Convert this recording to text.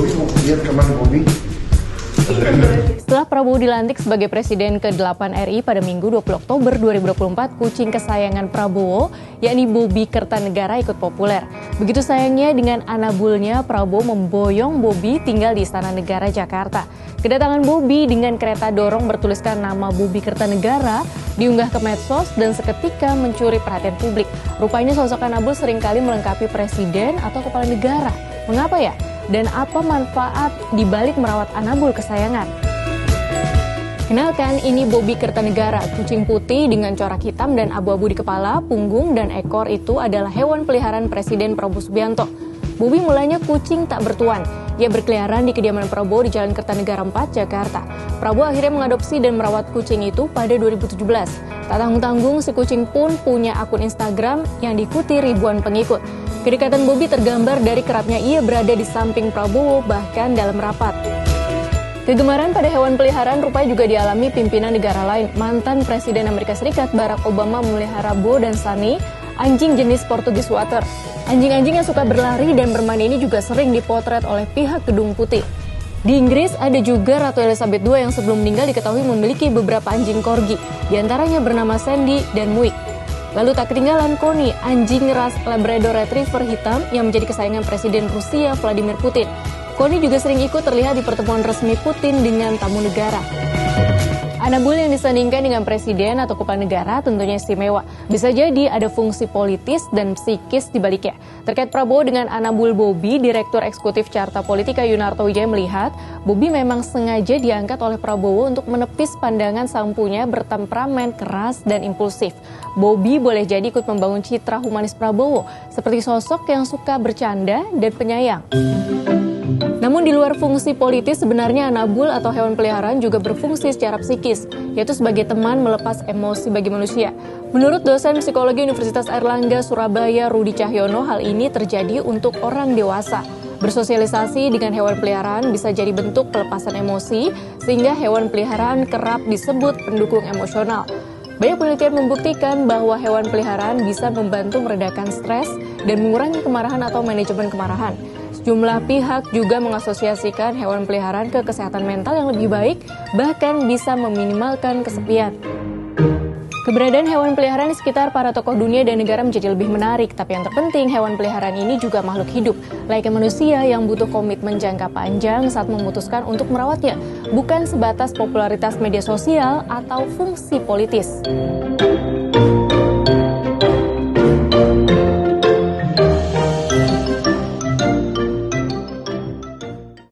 Bobi mau lihat kemana Bobi? Setelah Prabowo dilantik sebagai Presiden ke-8 RI pada Minggu 20 Oktober 2024, kucing kesayangan Prabowo, yakni Bobi Kertanegara ikut populer. Begitu sayangnya dengan anabulnya, Prabowo memboyong Bobi tinggal di Istana Negara, Jakarta. Kedatangan Bobi dengan kereta dorong bertuliskan nama Bobi Kertanegara diunggah ke medsos dan seketika mencuri perhatian publik. Rupanya sosok anabul seringkali melengkapi presiden atau kepala negara. Mengapa ya? Dan apa manfaat dibalik merawat anabul kesayangan? Kenalkan, ini Bobi Kertanegara, kucing putih dengan corak hitam dan abu-abu di kepala, punggung, dan ekor itu adalah hewan peliharaan Presiden Prabowo Subianto. Bobi mulanya kucing tak bertuan. Ia berkeliaran di kediaman Prabowo di Jalan Kertanegara 4, Jakarta. Prabowo akhirnya mengadopsi dan merawat kucing itu pada 2017. Tak tanggung-tanggung, si kucing pun punya akun Instagram yang diikuti ribuan pengikut. Kedekatan Bobi tergambar dari kerapnya ia berada di samping Prabowo, bahkan dalam rapat. Kegemaran pada hewan peliharaan rupanya juga dialami pimpinan negara lain. Mantan Presiden Amerika Serikat Barack Obama memelihara Bo dan Sunny, anjing jenis Portugis Water. Anjing-anjing yang suka berlari dan bermain ini juga sering dipotret oleh pihak Gedung Putih. Di Inggris ada juga Ratu Elizabeth II yang sebelum meninggal diketahui memiliki beberapa anjing corgi, diantaranya bernama Sandy dan Muik. Lalu tak ketinggalan Connie, anjing ras Labrador Retriever hitam yang menjadi kesayangan Presiden Rusia Vladimir Putin. Connie juga sering ikut terlihat di pertemuan resmi Putin dengan tamu negara. Anabul yang disandingkan dengan presiden atau kepala negara tentunya istimewa. Bisa jadi ada fungsi politis dan psikis di baliknya. Terkait Prabowo dengan anabul Bobi, Direktur Eksekutif Carta Politika Yunarto Wijaya melihat Bobi memang sengaja diangkat oleh Prabowo untuk menepis pandangan sang punya bertemperamen keras dan impulsif. Bobi boleh jadi ikut membangun citra humanis Prabowo seperti sosok yang suka bercanda dan penyayang. Namun di luar fungsi politis, sebenarnya anabul atau hewan peliharaan juga berfungsi secara psikis, yaitu sebagai teman melepas emosi bagi manusia. Menurut dosen psikologi Universitas Airlangga Surabaya Rudi Cahyono, hal ini terjadi untuk orang dewasa. Bersosialisasi dengan hewan peliharaan bisa jadi bentuk pelepasan emosi, sehingga hewan peliharaan kerap disebut pendukung emosional. Banyak penelitian membuktikan bahwa hewan peliharaan bisa membantu meredakan stres dan mengurangi kemarahan atau manajemen kemarahan. Sejumlah pihak juga mengasosiasikan hewan peliharaan ke kesehatan mental yang lebih baik, bahkan bisa meminimalkan kesepian. Keberadaan hewan peliharaan di sekitar para tokoh dunia dan negara menjadi lebih menarik, tapi yang terpenting hewan peliharaan ini juga makhluk hidup, layaknya manusia yang butuh komitmen jangka panjang saat memutuskan untuk merawatnya, bukan sebatas popularitas media sosial atau fungsi politis.